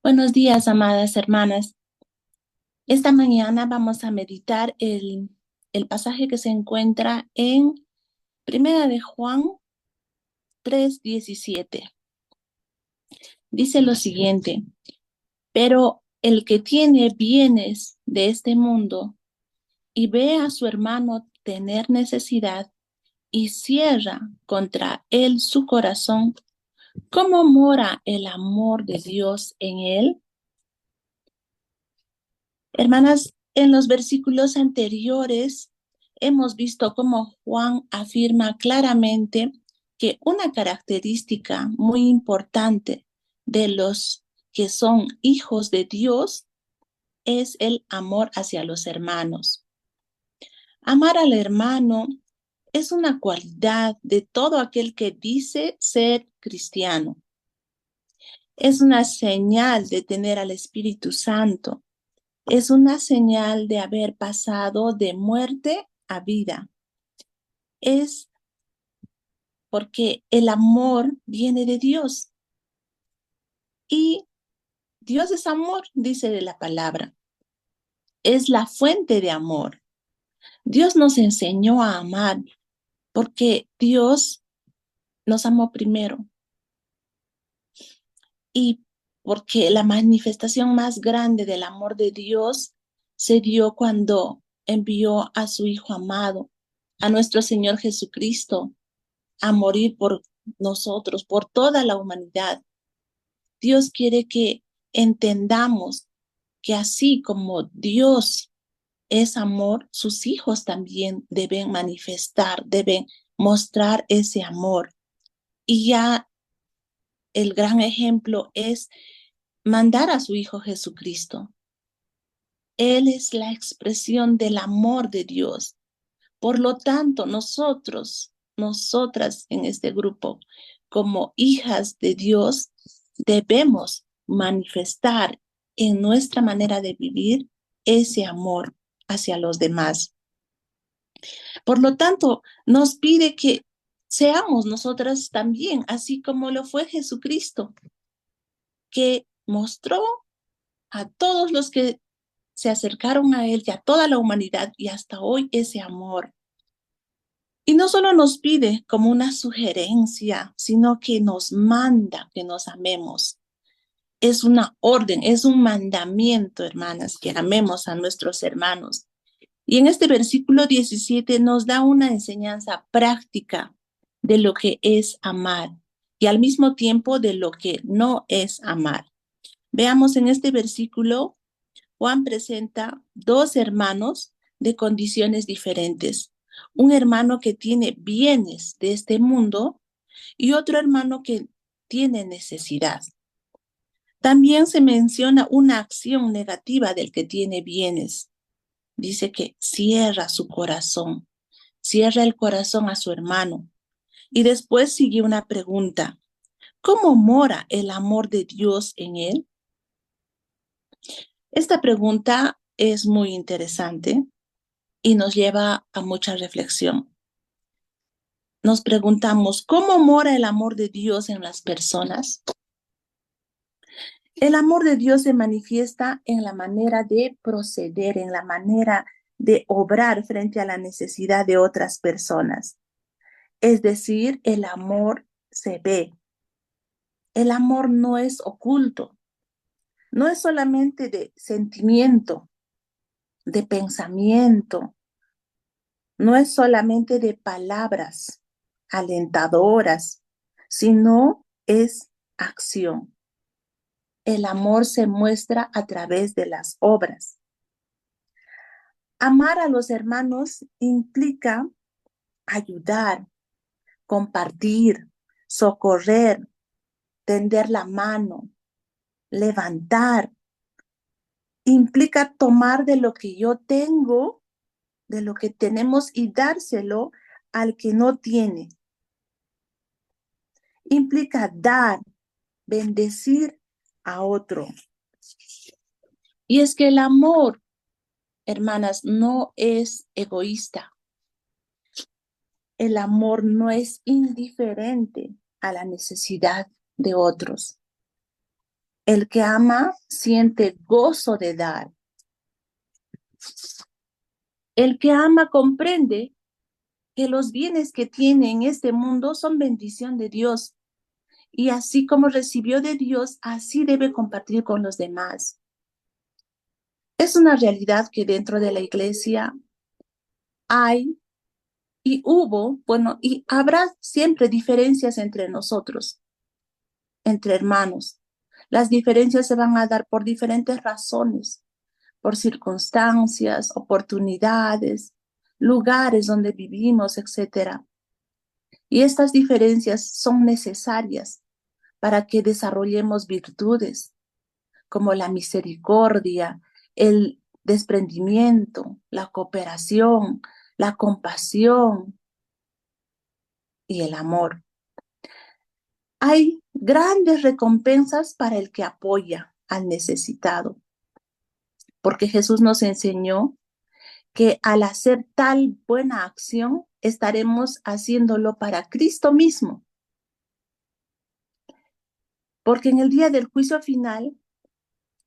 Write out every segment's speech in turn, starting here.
Buenos días, amadas hermanas. Esta mañana vamos a meditar el pasaje que se encuentra en Primera de Juan 3:17. Dice lo siguiente: pero el que tiene bienes de este mundo y ve a su hermano tener necesidad y cierra contra él su corazón, ¿cómo mora el amor de Dios en él? Hermanas, en los versículos anteriores hemos visto cómo Juan afirma claramente que una característica muy importante de los que son hijos de Dios es el amor hacia los hermanos. Amar al hermano es una cualidad de todo aquel que dice ser cristiano. Es una señal de tener al Espíritu Santo. Es una señal de haber pasado de muerte a vida. Es porque el amor viene de Dios y Dios es amor, dice de la palabra. Es la fuente de amor. Dios nos enseñó a amar porque Dios nos amó primero y porque la manifestación más grande del amor de Dios se dio cuando envió a su Hijo amado, a nuestro Señor Jesucristo, a morir por nosotros, por toda la humanidad. Dios quiere que entendamos que así como Dios es amor, sus hijos también deben manifestar, deben mostrar ese amor. Y ya el gran ejemplo es mandar a su Hijo Jesucristo. Él es la expresión del amor de Dios. Por lo tanto, nosotras en este grupo, como hijas de Dios, debemos manifestar en nuestra manera de vivir ese amor hacia los demás. Por lo tanto, nos pide que seamos nosotras también, así como lo fue Jesucristo, que mostró a todos los que se acercaron a Él y a toda la humanidad y hasta hoy ese amor. Y no solo nos pide como una sugerencia, sino que nos manda que nos amemos. Es una orden, es un mandamiento, hermanas, que amemos a nuestros hermanos. Y en este versículo 17 nos da una enseñanza práctica de lo que es amar y al mismo tiempo de lo que no es amar. Veamos en este versículo, Juan presenta dos hermanos de condiciones diferentes. Un hermano que tiene bienes de este mundo y otro hermano que tiene necesidad. También se menciona una acción negativa del que tiene bienes. Dice que cierra su corazón, cierra el corazón a su hermano. Y después sigue una pregunta: ¿cómo mora el amor de Dios en él? Esta pregunta es muy interesante y nos lleva a mucha reflexión. Nos preguntamos, ¿cómo mora el amor de Dios en las personas? El amor de Dios se manifiesta en la manera de proceder, en la manera de obrar frente a la necesidad de otras personas. Es decir, el amor se ve. El amor no es oculto, no es solamente de sentimiento, de pensamiento, no es solamente de palabras alentadoras, sino es acción. El amor se muestra a través de las obras. Amar a los hermanos implica ayudar, compartir, socorrer, tender la mano, levantar. Implica tomar de lo que yo tengo, de lo que tenemos y dárselo al que no tiene. Implica dar, bendecir a otro. Y es que el amor, hermanas, no es egoísta. El amor no es indiferente a la necesidad de otros. El que ama siente gozo de dar. El que ama comprende que los bienes que tiene en este mundo son bendición de Dios. Y así como recibió de Dios, así debe compartir con los demás. Es una realidad que dentro de la iglesia hay y hubo, bueno, y habrá siempre diferencias entre nosotros, entre hermanos. Las diferencias se van a dar por diferentes razones, por circunstancias, oportunidades, lugares donde vivimos, etcétera. Y estas diferencias son necesarias para que desarrollemos virtudes como la misericordia, el desprendimiento, la cooperación, la compasión y el amor. Hay grandes recompensas para el que apoya al necesitado, porque Jesús nos enseñó que al hacer tal buena acción, estaremos haciéndolo para Cristo mismo, porque en el día del juicio final,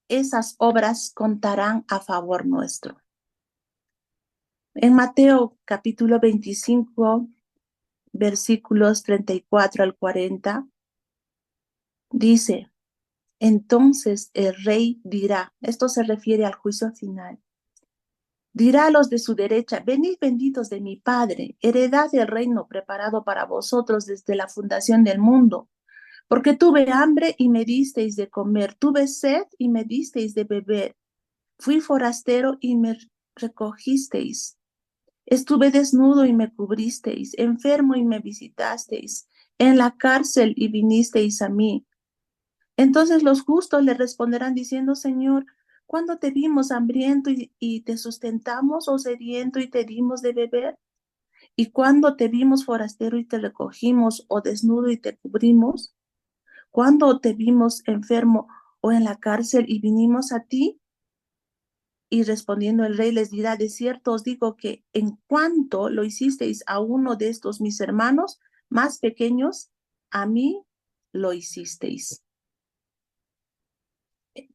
esas obras contarán a favor nuestro. En Mateo capítulo 25, versículos 34 al 40, dice, entonces el rey dirá, esto se refiere al juicio final, dirá a los de su derecha, venid benditos de mi Padre, heredad del reino preparado para vosotros desde la fundación del mundo, porque tuve hambre y me disteis de comer, tuve sed y me disteis de beber, fui forastero y me recogisteis. Estuve desnudo y me cubristeis, enfermo y me visitasteis, en la cárcel y vinisteis a mí. Entonces los justos le responderán diciendo, Señor, ¿cuándo te vimos hambriento y te sustentamos o sediento y te dimos de beber? ¿Y cuándo te vimos forastero y te recogimos o desnudo y te cubrimos? ¿Cuándo te vimos enfermo o en la cárcel y vinimos a ti? Y respondiendo el rey les dirá, de cierto os digo que en cuanto lo hicisteis a uno de estos mis hermanos más pequeños, a mí lo hicisteis.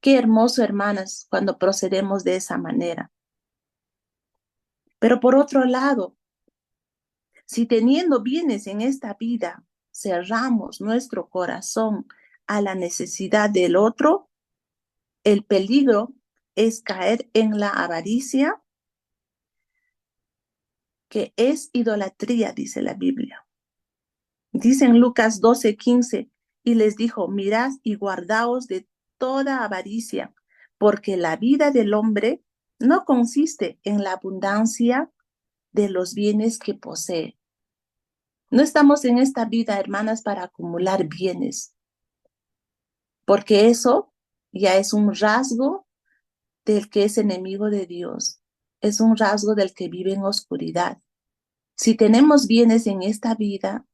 Qué hermoso, hermanas, cuando procedemos de esa manera. Pero por otro lado, si teniendo bienes en esta vida, cerramos nuestro corazón a la necesidad del otro, el peligro es caer en la avaricia, que es idolatría, dice la Biblia. Dice en Lucas 12:15, y les dijo, mirad y guardaos de toda avaricia, porque la vida del hombre no consiste en la abundancia de los bienes que posee. No estamos en esta vida, hermanas, para acumular bienes, porque eso ya es un rasgo del que es enemigo de Dios, es un rasgo del que vive en oscuridad. Si tenemos bienes en esta vida,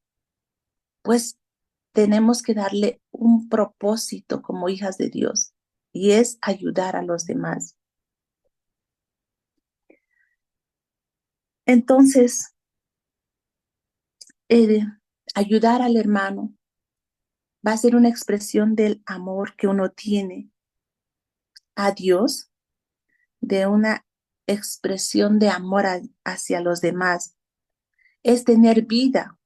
pues tenemos que darle un propósito como hijas de Dios y es ayudar a los demás. Entonces, eh, ayudar al hermano va a ser una expresión del amor que uno tiene a Dios, de una expresión de amor hacia los demás. Es tener vida,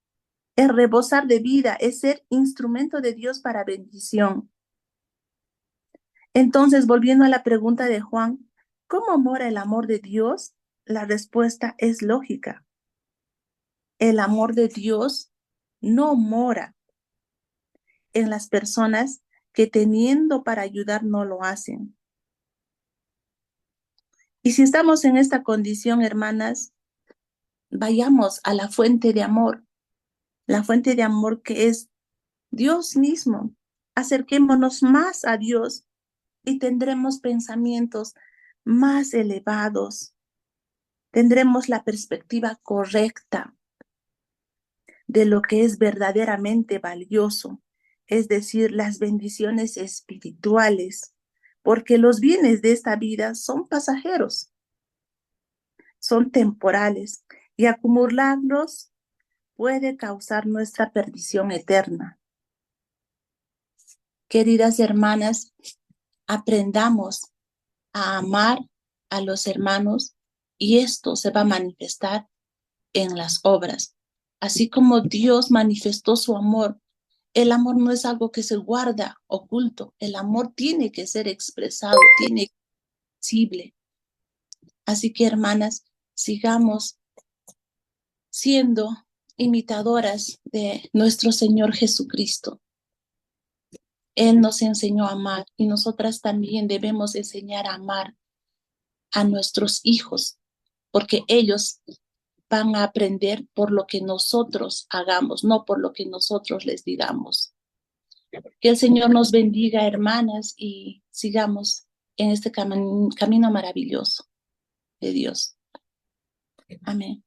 es rebosar de vida, es ser instrumento de Dios para bendición. Entonces, volviendo a la pregunta de Juan, ¿cómo mora el amor de Dios? La respuesta es lógica. El amor de Dios no mora en las personas que teniendo para ayudar no lo hacen. Y si estamos en esta condición, hermanas, vayamos a la fuente de amor que es Dios mismo. Acerquémonos más a Dios y tendremos pensamientos más elevados. Tendremos la perspectiva correcta de lo que es verdaderamente valioso, es decir, las bendiciones espirituales, porque los bienes de esta vida son pasajeros, son temporales y acumularlos puede causar nuestra perdición eterna. Queridas hermanas, aprendamos a amar a los hermanos y esto se va a manifestar en las obras. Así como Dios manifestó su amor, el amor no es algo que se guarda oculto, el amor tiene que ser expresado, tiene que ser visible. Así que, hermanas, sigamos siendo imitadoras de nuestro Señor Jesucristo. Él nos enseñó a amar y nosotras también debemos enseñar a amar a nuestros hijos, porque ellos van a aprender por lo que nosotros hagamos, no por lo que nosotros les digamos. Que el Señor nos bendiga, hermanas, y sigamos en este camino maravilloso de Dios. Amén.